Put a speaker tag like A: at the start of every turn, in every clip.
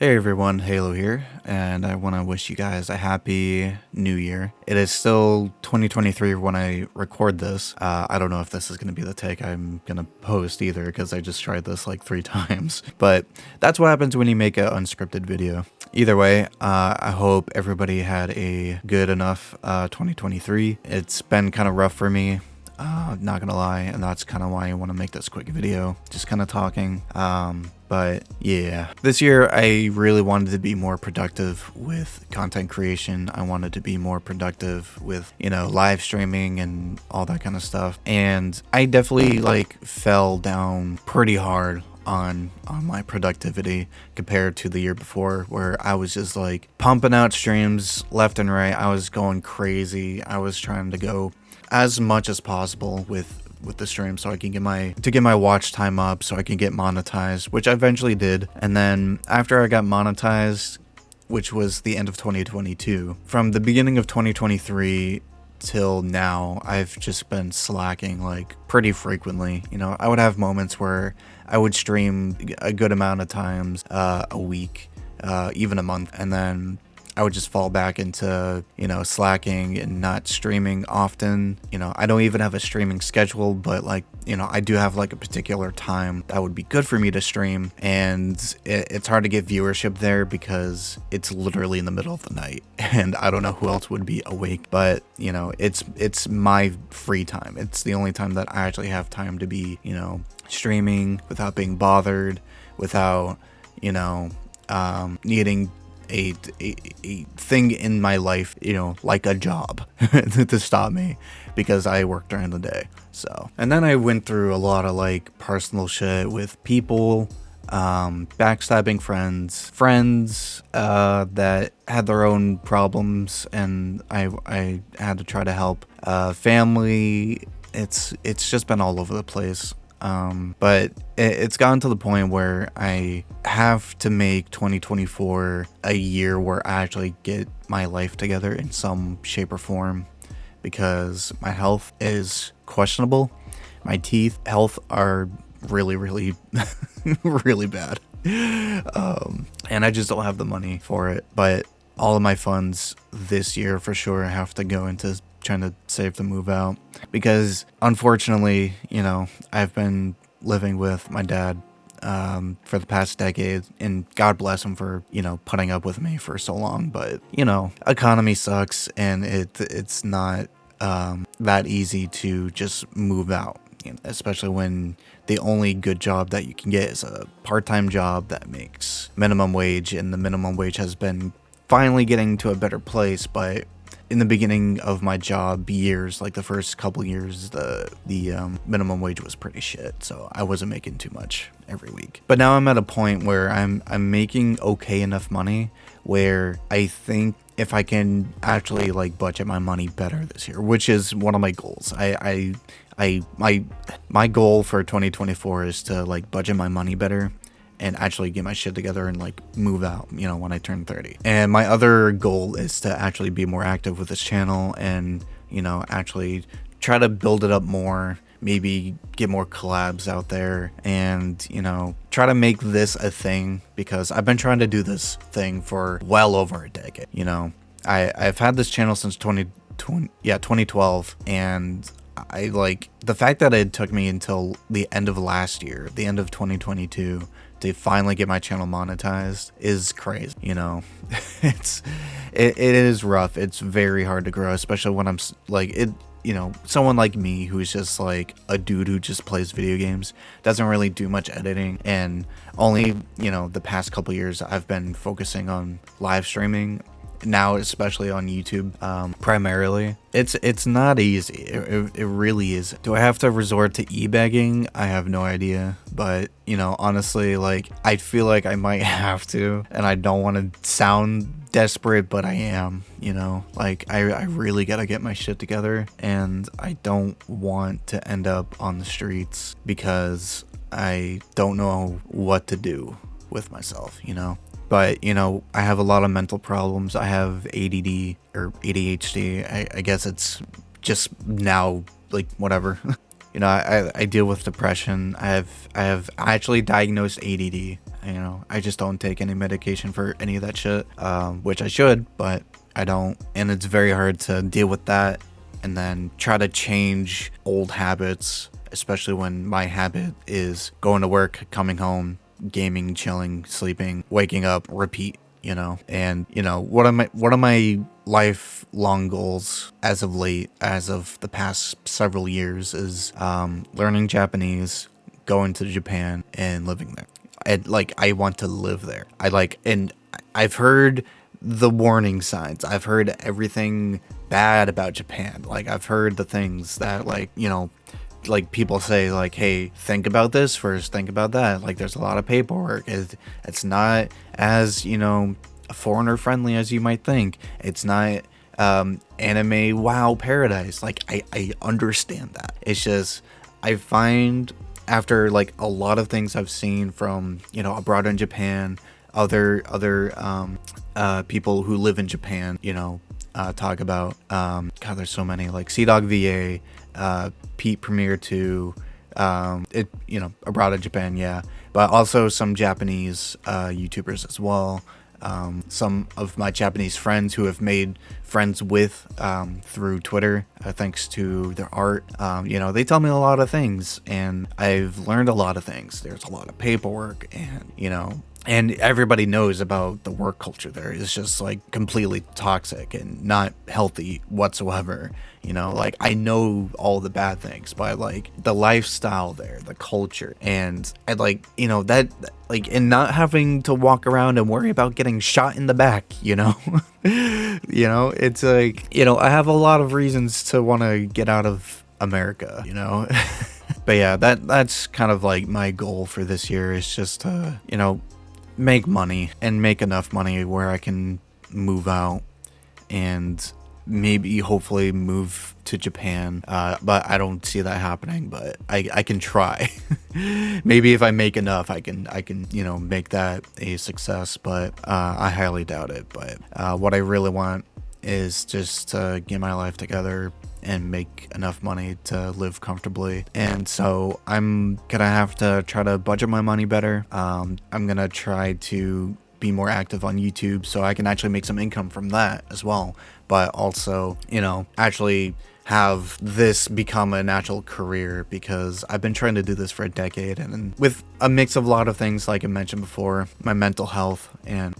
A: Hey everyone, Halo here, and I want to wish you guys a happy new year. It is still 2023 when I record this. I don't know if this is going to be the take I'm going to post either, because I just tried this like 3 times. But that's what happens when you make an unscripted video. Either way, I hope everybody had a good enough 2023. It's been kind of rough for me. Not gonna lie, and that's kind of why I want to make this quick video, just kind of talking. But yeah, this year I really wanted to be more productive with content creation. I wanted to be more productive with, live streaming and all that kind of stuff. And I definitely fell down pretty hard on my productivity compared to the year before, where I was just pumping out streams left and right. I was going crazy. I was trying to go as much as possible with the stream so I can get my watch time up, so I can get monetized, which I eventually did. And then after I got monetized, which was the end of 2022, from the beginning of 2023 till now, I've just been slacking pretty frequently. I would have moments where I would stream a good amount of times a week, even a month, and then I would just fall back into, slacking and not streaming often. I don't even have a streaming schedule, but I do have a particular time that would be good for me to stream. And it's hard to get viewership there because it's literally in the middle of the night and I don't know who else would be awake. But, it's my free time. It's the only time that I actually have time to be, streaming without being bothered, without, needing a thing in my life, like a job to stop me, because I work during the day. So, and then I went through a lot of personal shit with people, backstabbing friends that had their own problems, and I had to try to help. Family, it's just been all over the place. But it's gotten to the point where I have to make 2024 a year where I actually get my life together in some shape or form, because my health is questionable. My teeth health are really, really, really bad. And I just don't have the money for it. But all of my funds this year for sure have to go into trying to save the move out, because unfortunately, I've been living with my dad for the past decade, and God bless him for putting up with me for so long. But economy sucks, and it's not that easy to just move out, especially when the only good job that you can get is a part-time job that makes minimum wage, and the minimum wage has been finally getting to a better place. But in the beginning of my job years, the first couple years, the minimum wage was pretty shit, so I wasn't making too much every week. But now I'm at a point where I'm making okay enough money where I think if I can actually budget my money better this year, which is one of my goals. My goal for 2024 is to budget my money better and actually get my shit together and move out, when I turn 30. And my other goal is to actually be more active with this channel and, actually try to build it up more, maybe get more collabs out there, and, try to make this a thing, because I've been trying to do this thing for well over a decade. I've had this channel since 2012, and I the fact that it took me until the end of last year, the end of 2022, to finally get my channel monetized is crazy. It is rough. It's very hard to grow, especially when I'm someone like me who's just a dude who just plays video games, doesn't really do much editing, and only the past couple years I've been focusing on live streaming now, especially on YouTube, primarily. It's not easy. It really is. Do I have to resort to e-begging? I have no idea, but honestly, I feel like I might have to, and I don't want to sound desperate, but I am. I really gotta get my shit together, and I don't want to end up on the streets because I don't know what to do with myself. But, I have a lot of mental problems. I have ADD or ADHD. I guess it's just now, whatever. I deal with depression. I have actually diagnosed ADD. You know, I just don't take any medication for any of that shit, which I should, but I don't. And it's very hard to deal with that and then try to change old habits, especially when my habit is going to work, coming home, gaming, chilling, sleeping, waking up, repeat, you know. And, you know, one of my lifelong goals as of late, as of the past several years, is learning Japanese, going to Japan, and living there. And like, I want to live there. And I've heard the warning signs. I've heard everything bad about Japan. Like, I've heard the things that, like, you know, like people say, like, hey, think about this first, think about that. Like, there's a lot of paperwork. It's not as, you know, foreigner friendly as you might think. It's not anime wow paradise. Like, I understand that. It's just, I find after like a lot of things I've seen from, you know, abroad in Japan, other people who live in Japan, you know, talk about, God, there's so many, like CDog VA, Pete Premier 2, you know, abroad in Japan, yeah, but also some Japanese YouTubers as well. Some of my Japanese friends who have made friends with through Twitter, thanks to their art. You know, they tell me a lot of things, and I've learned a lot of things. There's a lot of paperwork, and, you know, and everybody knows about the work culture there. It's just like completely toxic and not healthy whatsoever. You know, like, I know all the bad things, but like the lifestyle there, the culture, and I like, you know, that, like, and not having to walk around and worry about getting shot in the back, you know. You know, it's like, you know, I have a lot of reasons to want to get out of America, you know. But yeah, that's kind of like my goal for this year, is just to, you know, make money, and make enough money where I can move out and maybe hopefully move to Japan, but I don't see that happening, but I can try. Maybe if I make enough, I can, you know, make that a success, but I highly doubt it. But what I really want is just to get my life together and make enough money to live comfortably. And so I'm gonna have to try to budget my money better. I'm gonna try to be more active on YouTube so I can actually make some income from that as well, but also, you know, actually have this become a natural career, because I've been trying to do this for a decade, and with a mix of a lot of things, like I mentioned before, my mental health and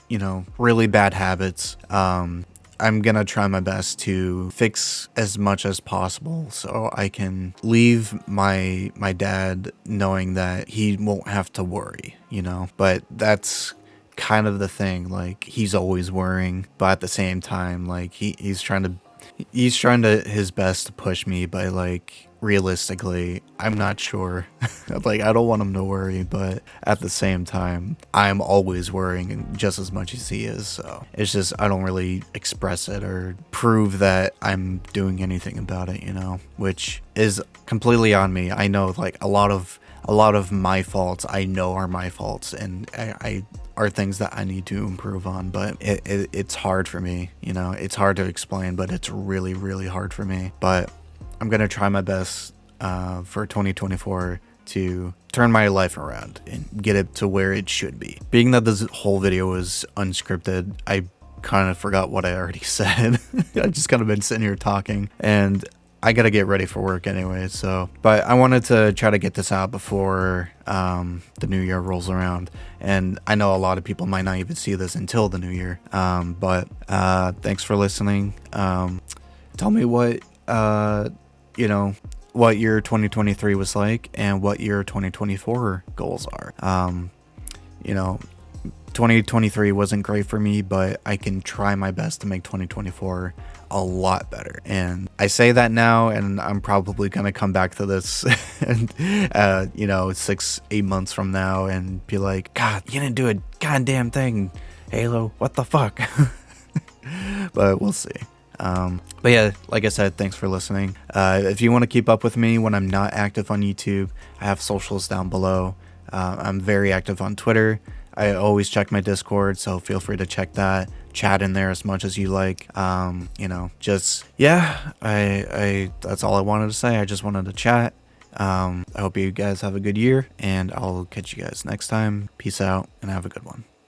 A: you know, really bad habits, I'm gonna try my best to fix as much as possible so I can leave my dad knowing that he won't have to worry, you know. But that's kind of the thing, like, he's always worrying, but at the same time, like, he's trying to his best to push me, but like, realistically, I'm not sure. Like, I don't want him to worry, but at the same time, I'm always worrying just as much as he is. So it's just, I don't really express it or prove that I'm doing anything about it, you know, which is completely on me. I know, like, a lot of my faults I know are my faults, and I are things that I need to improve on, but it's hard for me, you know. It's hard to explain, but it's really, really hard for me. But I'm gonna try my best for 2024 to turn my life around and get it to where it should be. Being that this whole video was unscripted, I kind of forgot what I already said. I just kind of been sitting here talking, and I gotta get ready for work anyway, so. But I wanted to try to get this out before the new year rolls around, and I know a lot of people might not even see this until the new year. But thanks for listening. Tell me what you know, what your 2023 was like, and what your 2024 goals are. You know, 2023 wasn't great for me, but I can try my best to make 2024 a lot better. And I say that now, and I'm probably gonna come back to this and you know, 6-8 months from now and be like, God, you didn't do a goddamn thing, Halo, what the fuck. But we'll see. But yeah, like I said, thanks for listening. If you want to keep up with me when I'm not active on YouTube, I have socials down below. I'm very active on Twitter. I always check my Discord, so feel free to check that. Chat in there as much as you like. You know, just, yeah, I that's all I wanted to say. I just wanted to chat. I hope you guys have a good year, and I'll catch you guys next time. Peace out, and have a good one.